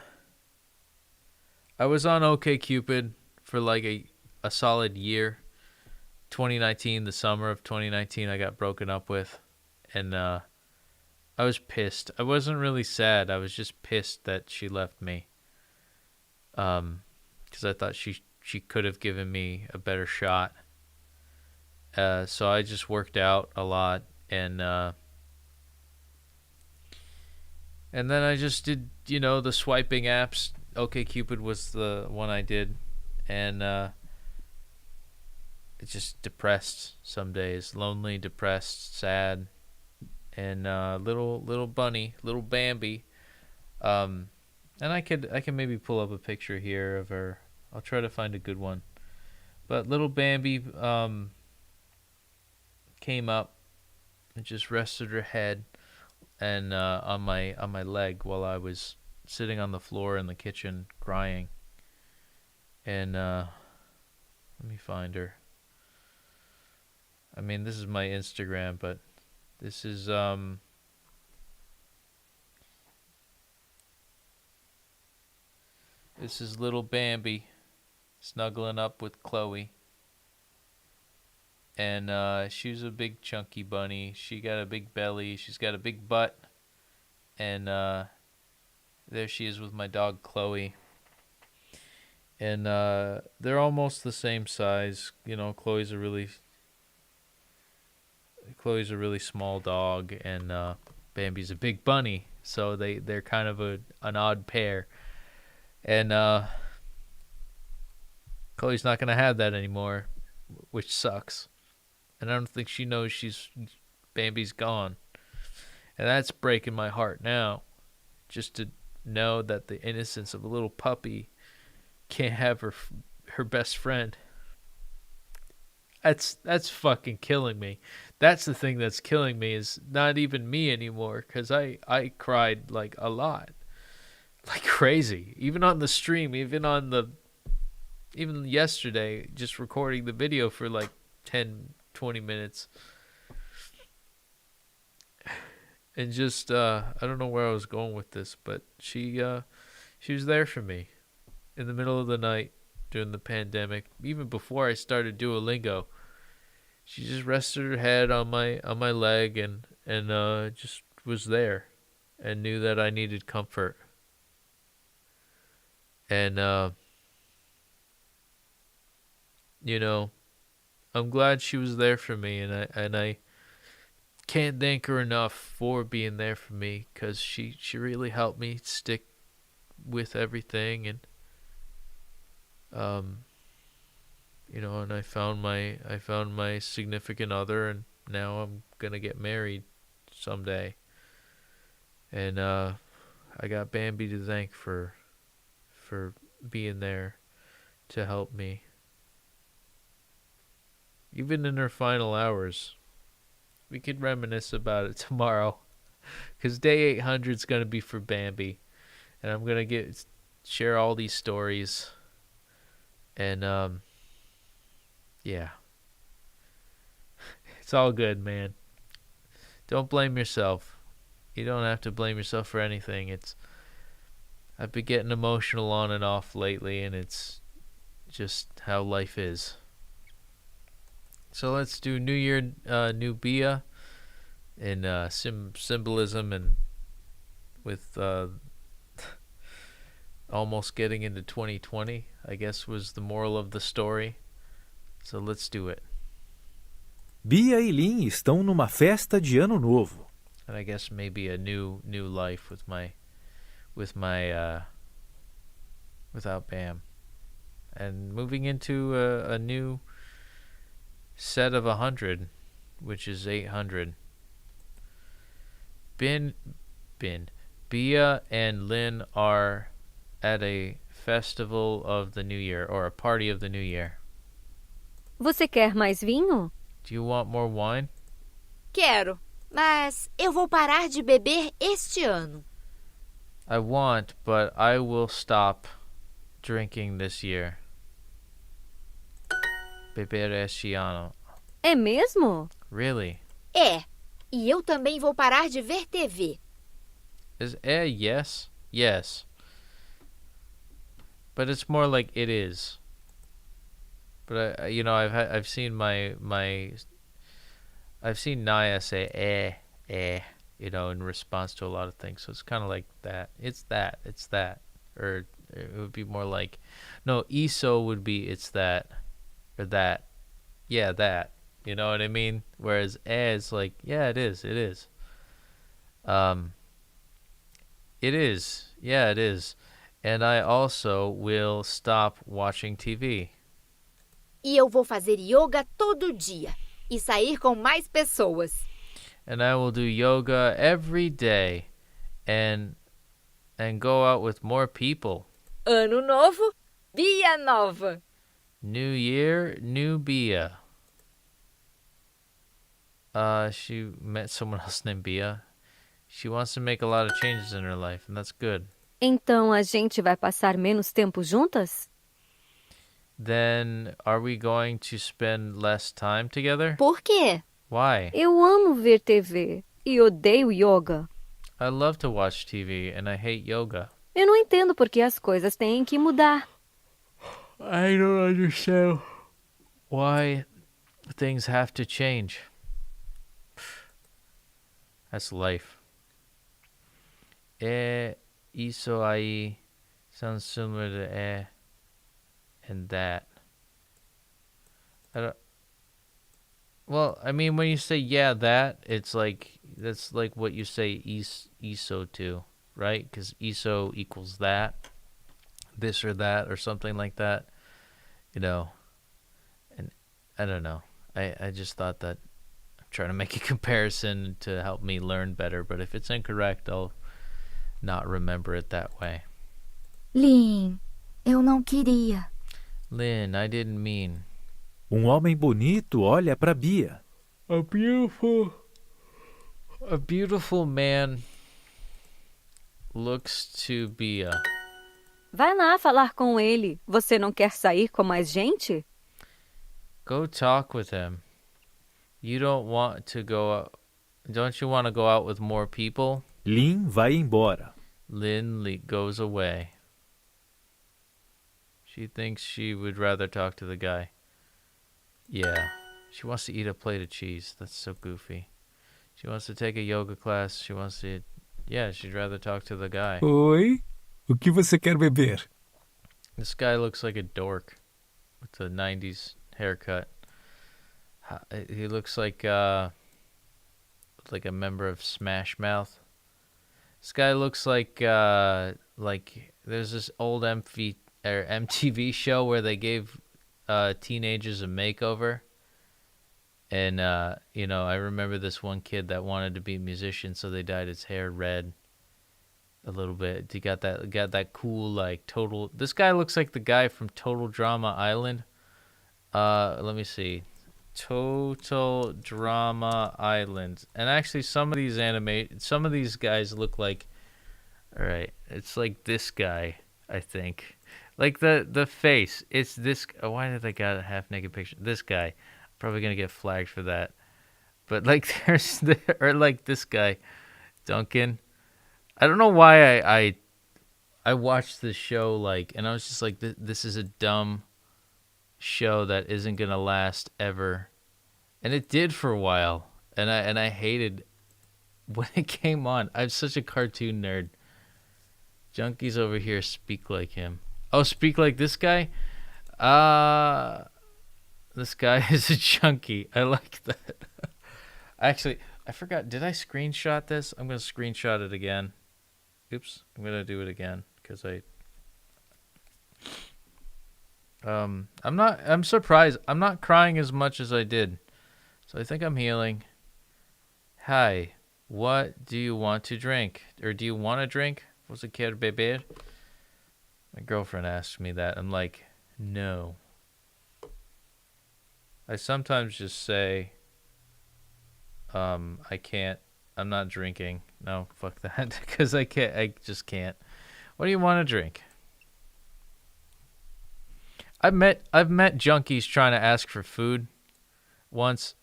I was on OkCupid for like a solid year. 2019, the summer of 2019, I got broken up with, and I was pissed. I wasn't really sad. I was just pissed that she left me. Because I thought she could have given me a better shot. So I just worked out a lot, and then I just did, the swiping apps. OkCupid was the one I did, and it's just depressed some days, lonely, depressed, sad, and little bunny, little Bambi. And I can maybe pull up a picture here of her. I'll try to find a good one. But little Bambi came up and just rested her head and on my leg while I was sitting on the floor in the kitchen crying. And let me find her. I mean, this is my Instagram, but this is little Bambi snuggling up with Chloe. And she was a big chunky bunny. She got a big belly. She's got a big butt. And there she is with my dog Chloe. And they're almost the same size. Chloe's a really small dog, and Bambi's a big bunny. So they're kind of an odd pair. And Chloe's not going to have that anymore, which sucks. And I don't think she knows Bambi's gone. And that's breaking my heart now. Just to know that the innocence of a little puppy can't have her best friend. That's fucking killing me. That's the thing that's killing me, is not even me anymore, because I cried like a lot. Like crazy. Even on the stream, even yesterday, just recording the video for like 10, 20 minutes. And just I don't know where I was going with this, but she was there for me in the middle of the night during the pandemic, even before I started Duolingo. She just rested her head on my leg and just was there and knew that I needed comfort. And I'm glad she was there for me, and I can't thank her enough for being there for me, because she really helped me stick with everything. And and I found my significant other, and now I'm gonna get married someday. And I got Bambi to thank for being there to help me, even in her final hours. We could reminisce about it tomorrow, because day 800 is gonna be for Bambi, and I'm gonna share all these stories. And yeah, it's all good, man. Don't blame yourself. You don't have to blame yourself for anything. I've been getting emotional on and off lately, and it's just how life is. So let's do New Year, New Bia, in symbolism, and with almost getting into 2020, I guess was the moral of the story. So let's do it. Bia e Lin estão numa festa de Ano Novo. And I guess maybe a new life with my without Bam, and moving into a new set of 100, which is 800. Bia and Lin are at a festival of the New Year, or a party of the New Year. Você quer mais vinho? Do you want more wine? Quero, mas eu vou parar de beber este ano. I want, but I will stop drinking this year. Beber este ano. É mesmo? Really? É, e eu também vou parar de ver TV. Is yes? Yes. But it's more like it is. But I've seen I've seen Naya say in response to a lot of things. So it's kind of like that. It's that. Or it would be more like, no, Iso would be it's that, or that. Yeah, that. You know what I mean? Whereas is like, yeah, it is. It is. It is. Yeah, it is. And I also will stop watching TV. E eu vou fazer yoga todo dia e sair com mais pessoas. And I will do yoga every day and go out with more people. Ano novo, Bia nova. New year, new Bia. She met someone else named Bia. She wants to make a lot of changes in her life, and that's good. Então a gente vai passar menos tempo juntas? Then are we going to spend less time together? Por quê? Why? Eu amo ver TV e odeio yoga. I love to watch TV and I hate yoga. Eu não entendo por que as coisas têm que mudar. I don't understand why things have to change. That's life. Isso aí sounds similar to and that. Well, I mean, when you say yeah, that, it's like, that's like what you say ISO to, right? Because ISO equals that, this or that, or something like that, And I don't know. I just thought that I'm trying to make a comparison to help me learn better, but if it's incorrect, I'll not remember it that way. Lin, eu não queria. Lynn, I didn't mean. Homem bonito olha para Bia. A beautiful man looks to Bia. Vai lá falar com ele. Você não quer sair com mais gente? Go talk with him. You don't want to go out. Don't you want to go out with more people? Lin vai embora. Lynn goes away. She thinks she would rather talk to the guy. Yeah. She wants to eat a plate of cheese. That's so goofy. She wants to take a yoga class. She wants to... Yeah, she'd rather talk to the guy. Oi? O que você quer beber? This guy looks like a dork with the 90s haircut. He looks like a member of Smash Mouth. This guy looks like there's this old MTV show where they gave teenagers a makeover. And, I remember this one kid that wanted to be a musician, so they dyed his hair red a little bit. He got that cool, like, total... This guy looks like the guy from Total Drama Island. Let me see. Total Drama Island. And actually, some of these guys look like... All right, it's like this guy, I think. Like, the face. It's this... Why did they got a half-naked picture? This guy. Probably gonna get flagged for that, but like or like this guy, Duncan. I don't know why I watched this show and I was just like, this is a dumb show that isn't gonna last ever, and it did for a while, and I hated when it came on. I'm such a cartoon nerd. Junkies over here speak like him. Oh, speak like this guy? This guy is a junkie. I like that. Actually, I forgot. Did I screenshot this? I'm going to screenshot it again. Oops. I'm going to do it again because I'm surprised. I'm not crying as much as I did. So I think I'm healing. Hi. What do you want to drink? Or do you want to drink? Você quer beber? My girlfriend asked me that. I'm like, no. I sometimes just say, I can't. I'm not drinking. No, fuck that. Because I can't. I just can't. What do you want to drink? I've met junkies trying to ask for food once,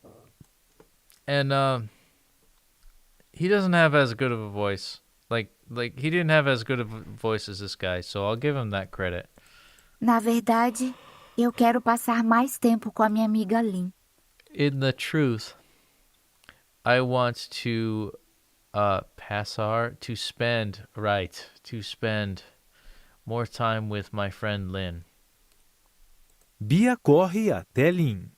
and he doesn't have as good of a voice. Like he didn't have as good of a voice as this guy, so I'll give him that credit. Na verdade, eu quero passar mais tempo com a minha amiga Lynn. In the truth, I want to spend more time with my friend Lynn. Bia corre até Lynn.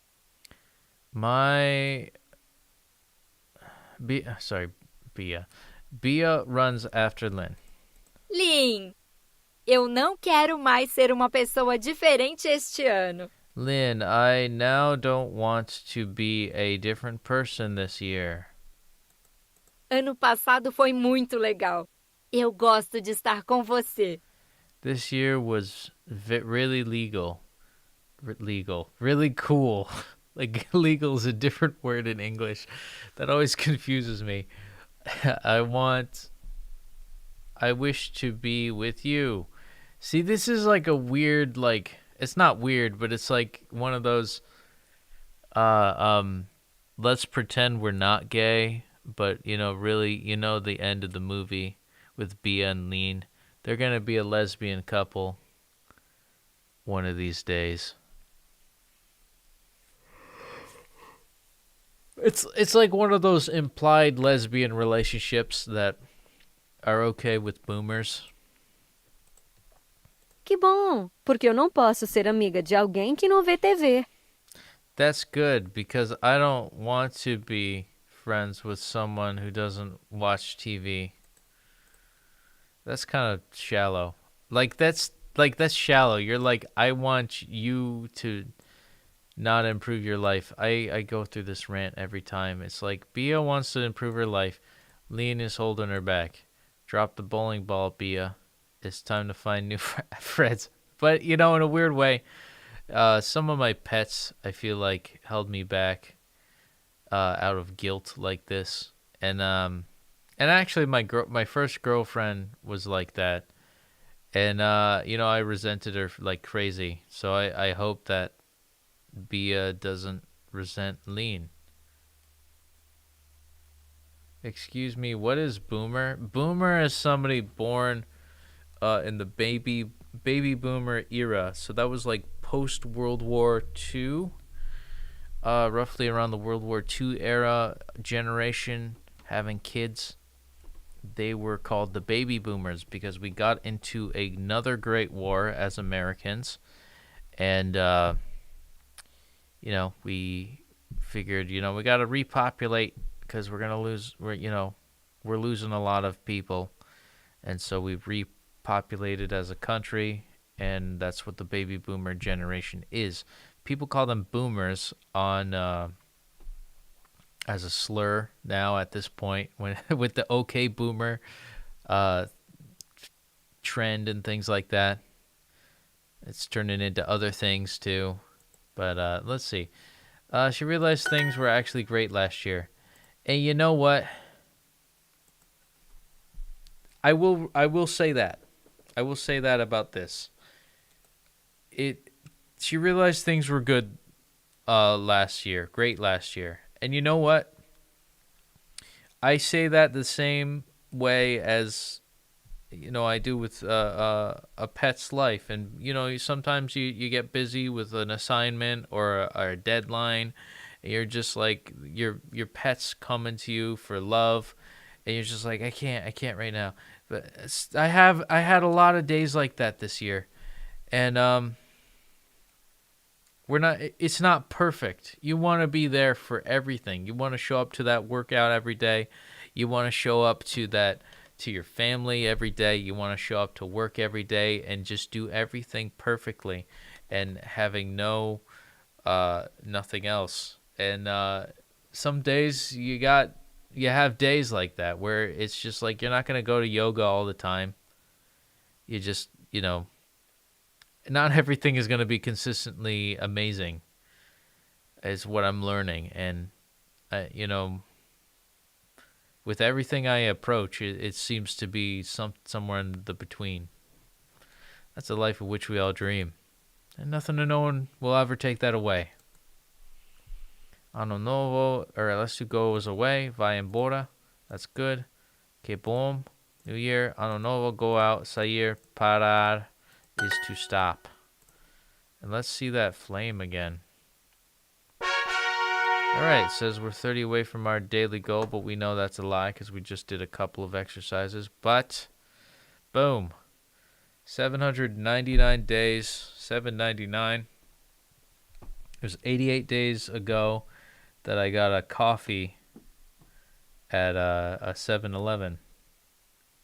Bia runs after Lynn. Lynn, eu não quero mais ser uma pessoa diferente este ano. Lynn, I now don't want to be a different person this year. Ano passado foi muito legal. Eu gosto de estar com você. This year was really really cool. Like, legal is a different word in English. That always confuses me. I wish to be with you. See, this is like a weird, it's not weird, but it's like one of those, let's pretend we're not gay, but, really, the end of the movie with Bia and Lean. They're going to be a lesbian couple one of these days. It's like one of those implied lesbian relationships that are okay with boomers. Que bom, porque eu não posso ser amiga de alguém que não vê TV. That's good, because I don't want to be friends with someone who doesn't watch TV. That's kind of shallow. That's shallow. You're like, I want you to not improve your life. I go through this rant every time. It's like, Bia wants to improve her life. Lean is holding her back. Drop the bowling ball, Bia. It's time to find new friends. But, in a weird way, some of my pets, I feel like, held me back out of guilt like this. And actually, my first girlfriend was like that. And, I resented her like crazy. So I hope that Bia doesn't resent Lean. Excuse me, what is boomer? Boomer is somebody born in the baby boomer era. So that was like post World War II, roughly around the World War II era generation having kids. They were called the baby boomers because we got into another great war as Americans. And, we figured, we got to repopulate because we're going to lose, we're losing a lot of people. And so we've repopulated as a country, and that's what the baby boomer generation is. People call them boomers on as a slur now at this point when with the OK boomer trend and things like that. It's turning into other things too. But let's see. She realized things were actually great last year. And you know what? I will say that. I will say that about this. She realized things were good last year. Great last year. And you know what? I say that the same way as I do with a pet's life. And sometimes you get busy with an assignment or a deadline, and you're just like your pet's coming to you for love, and you're just like, I can't right now. But I had a lot of days like that this year, and it's not perfect. You want to be there for everything. You want to show up to that workout every day. You want to show up to your family every day. You want to show up to work every day and just do everything perfectly and having nothing else. And some days you have days like that where it's just like you're not going to go to yoga all the time. You just, not everything is going to be consistently amazing is what I'm learning. And, with everything I approach, it seems to be somewhere in the between. That's a life of which we all dream. And nothing and no one will ever take that away. Ano novo, or unless you goes away, vai embora. That's good. Que bom. New Year. Ano novo, go out. Sair, parar, is to stop. And let's see that flame again. All right, it says we're 30 away from our daily goal, but we know that's a lie because we just did a couple of exercises. But, boom, 799 days, 799. It was 88 days ago that I got a coffee at a 7-Eleven.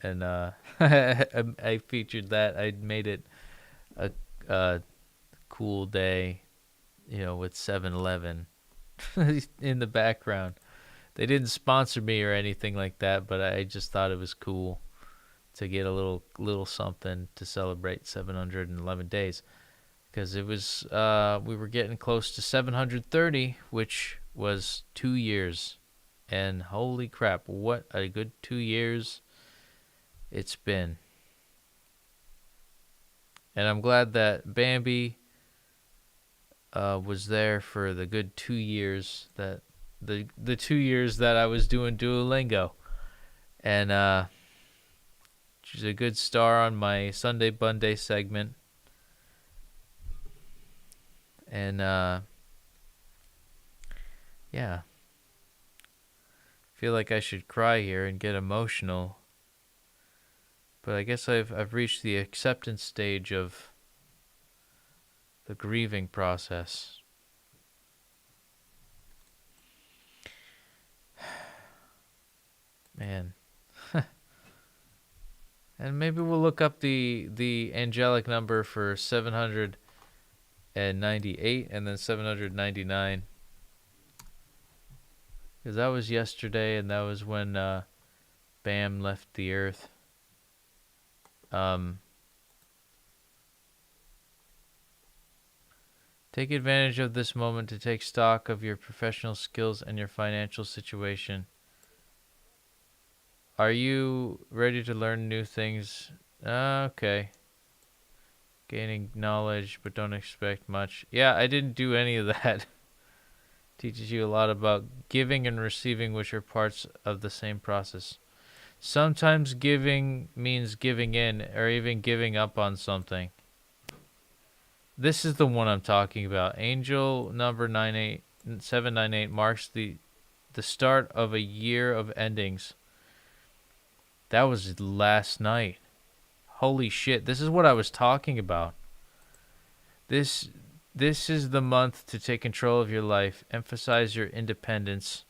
And I featured that. I made it a cool day, with 7-Eleven. In the background. They didn't sponsor me or anything like that, but I just thought it was cool to get a little something to celebrate 711 days, because it was we were getting close to 730, which was 2 years. And holy crap, what a good 2 years it's been. And I'm glad that Bambi was there for the good 2 years that the 2 years that I was doing Duolingo, and she's a good star on my Sunday Bunday segment, and yeah, feel like I should cry here and get emotional, but I guess I've reached the acceptance stage of the grieving process. Man. And maybe we'll look up the angelic number for 798 and then 799. Because that was yesterday, and that was when Bam left the earth. Take advantage of this moment to take stock of your professional skills and your financial situation. Are you ready to learn new things? Okay. Gaining knowledge, but don't expect much. Yeah, I didn't do any of that. Teaches you a lot about giving and receiving, which are parts of the same process. Sometimes giving means giving in or even giving up on something. This is the one I'm talking about. Angel number 798 marks the start of a year of endings. That was last night. Holy shit, this is what I was talking about. This is the month to take control of your life, emphasize your independence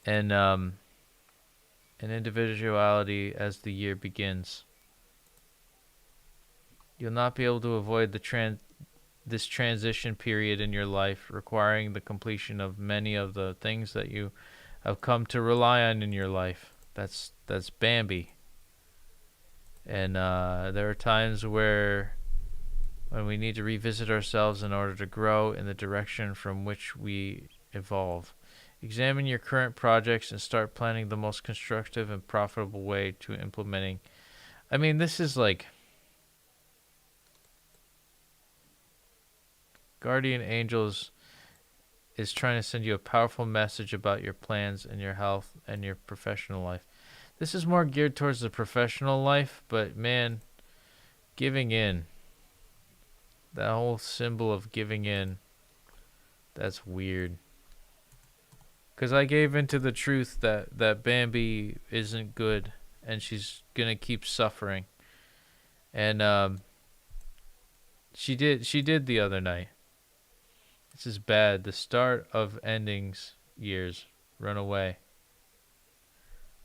and individuality as the year begins. You'll not be able to avoid this transition period in your life, requiring the completion of many of the things that you have come to rely on in your life. That's Bambi. And there are times when we need to revisit ourselves in order to grow in the direction from which we evolve. Examine your current projects and start planning the most constructive and profitable way to implementing. I mean, this is like Guardian Angels is trying to send you a powerful message about your plans and your health and your professional life. This is more geared towards the professional life, but man, giving in. That whole symbol of giving in, that's weird. Because I gave into the truth that Bambi isn't good and she's going to keep suffering. And she did the other night. This is bad. The start of endings years. Run away.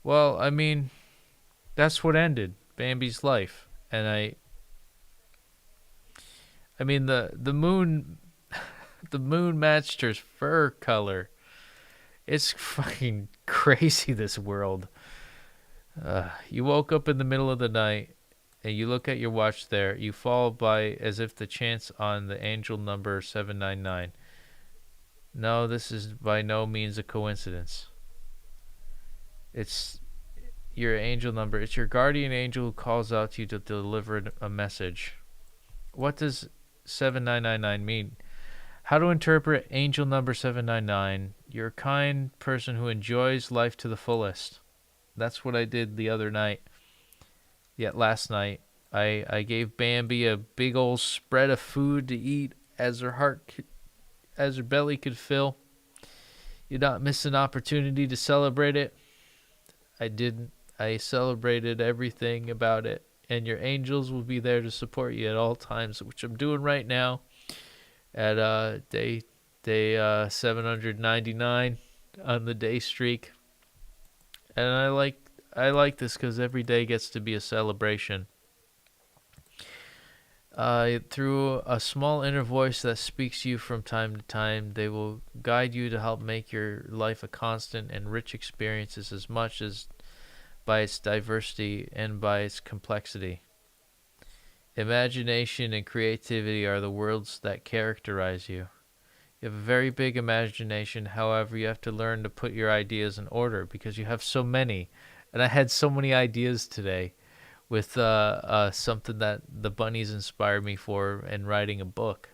Well, I mean, that's what ended Bambi's life. And I mean the moon the moon matched her fur color. It's fucking crazy, this world. You woke up in the middle of the night and you look at your watch there. You fall by as if the chance on the angel number 799. No, this is by no means a coincidence. It's your angel number. It's your guardian angel who calls out to you to deliver a message. What does 7999 mean? How to interpret angel number 799. You're a kind person who enjoys life to the fullest. That's what I did the other night. Yet last night, I gave Bambi a big old spread of food to eat as her belly could fill. You not miss an opportunity to celebrate it. I didn't. I celebrated everything about it. And your angels will be there to support you at all times, which I'm doing right now at day 799 on the day streak. And I like this because every day gets to be a celebration. Through a small inner voice that speaks to you from time to time, they will guide you to help make your life a constant and rich experiences as much as by its diversity and by its complexity. Imagination and creativity are the words that characterize you. You have a very big imagination, however, you have to learn to put your ideas in order because you have so many. And I had so many ideas today with something that the bunnies inspired me for in writing a book.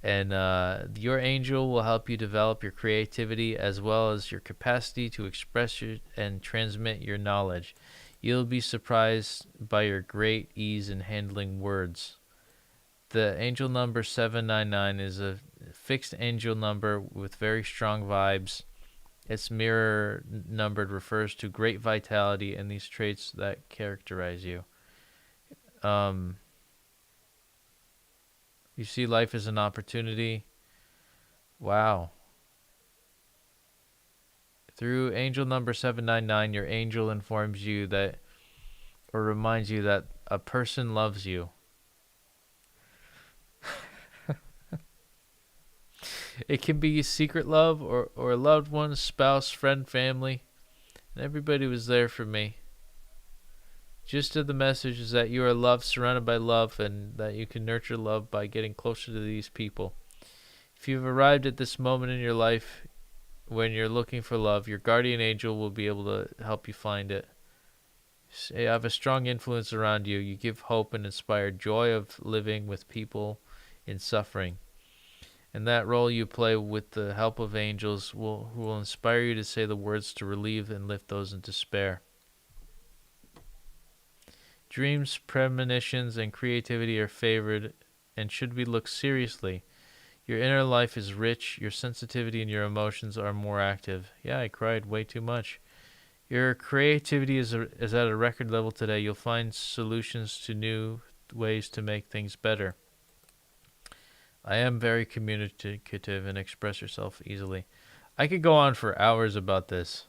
And your angel will help you develop your creativity as well as your capacity to express and transmit your knowledge. You'll be surprised by your great ease in handling words. The angel number 799 is a fixed angel number with very strong vibes. Its mirror numbered refers to great vitality and these traits that characterize you. You see life as an opportunity. Wow. Through angel number 799, your angel informs you that, or reminds you that a person loves you. It can be secret love or a loved one, spouse, friend, family. And everybody was there for me. Gist of the message is that you are loved, surrounded by love, and that you can nurture love by getting closer to these people. If you've arrived at this moment in your life when you're looking for love, your guardian angel will be able to help you find it. You have a strong influence around you. You give hope and inspire joy of living with people in suffering. And that role you play with the help of angels who will inspire you to say the words to relieve and lift those in despair. Dreams, premonitions, and creativity are favored and should be looked seriously. Your inner life is rich. Your sensitivity and your emotions are more active. Yeah, I cried way too much. Your creativity is at a record level today. You'll find solutions to new ways to make things better. I am very communicative and express yourself easily. I could go on for hours about this.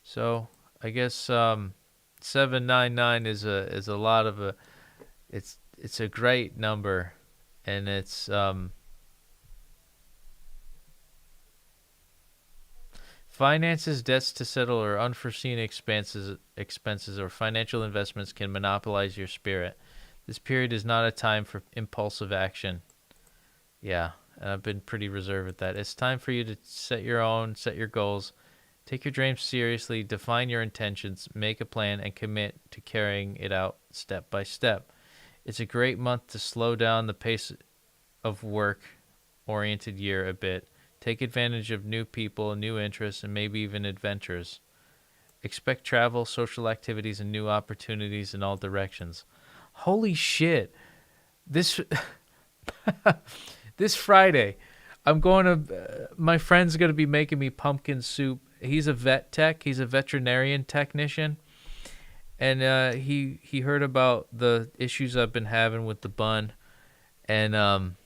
So I guess 799 is a lot of a it's a great number, and it's finances, debts to settle, or unforeseen expenses or financial investments can monopolize your spirit. This period is not a time for impulsive action. Yeah, and I've been pretty reserved with that. It's time for you to set your goals. Take your dreams seriously, define your intentions, make a plan, and commit to carrying it out step by step. It's a great month to slow down the pace of work-oriented year a bit Take advantage of new people, new interests, and maybe even adventures. Expect travel, social activities, and new opportunities in all directions. Holy shit. This this Friday, I'm going to my friend's going to be making me pumpkin soup. He's a vet tech. He's a veterinarian technician. And he heard about the issues I've been having with the bun and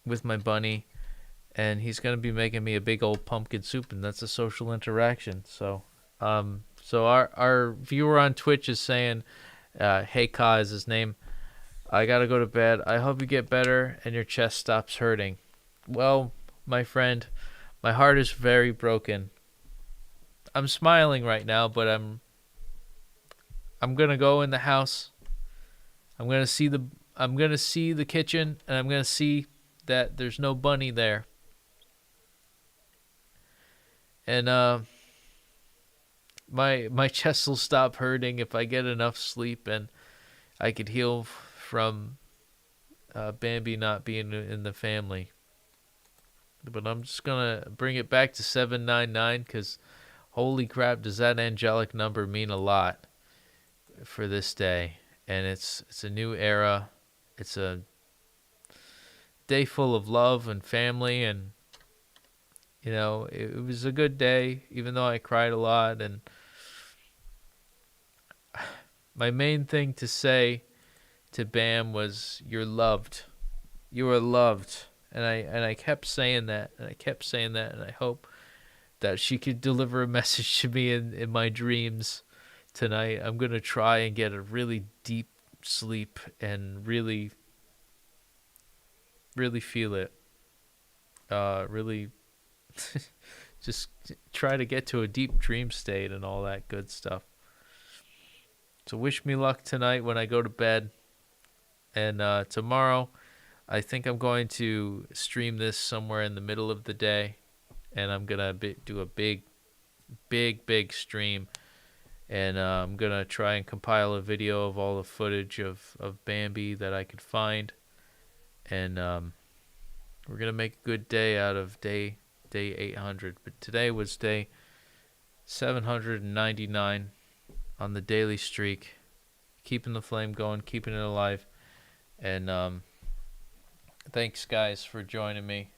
with my bunny. And he's going to be making me a big old pumpkin soup, and that's a social interaction. So our viewer on Twitch is saying, hey Ka is his name, I got to go to bed. I hope you get better and your chest stops hurting. Well, my friend, my heart is very broken. I'm smiling right now, but I'm going to go in the house. I'm going to see the kitchen, and I'm going to see that there's no bunny there. And my chest will stop hurting if I get enough sleep, and I could heal from Bambi not being in the family. But I'm just gonna bring it back to 799 because holy crap, does that angelic number mean a lot for this day? And it's a new era. It's a day full of love and family, and you know, it was a good day, even though I cried a lot. And my main thing to say to Bam was, "You're loved. You are loved." And I kept saying that, and I hope that she could deliver a message to me in my dreams tonight. I'm gonna try and get a really deep sleep and really feel it. Really just try to get to a deep dream state and all that good stuff. So wish me luck tonight when I go to bed. And tomorrow, I think I'm going to stream this somewhere in the middle of the day. And I'm going to do a big stream. And I'm going to try and compile a video of all the footage of Bambi that I could find. And we're going to make a good day out of day 800. But today was day 799 on the daily streak. Keeping the flame going, keeping it alive. And thanks guys for joining me.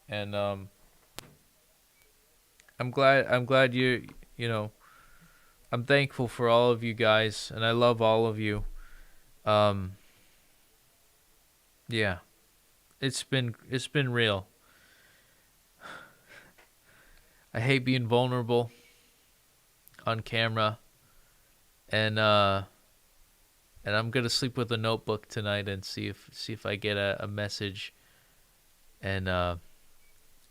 And I'm glad you know, I'm thankful for all of you guys, and I love all of you. Yeah. It's been real. I hate being vulnerable on camera. And I'm gonna sleep with a notebook tonight and see if I get a message. And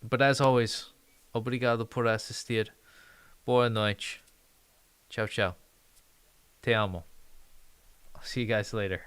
but as always, obrigado por assistir. Boa noite. Ciao ciao. Te amo. I'll see you guys later.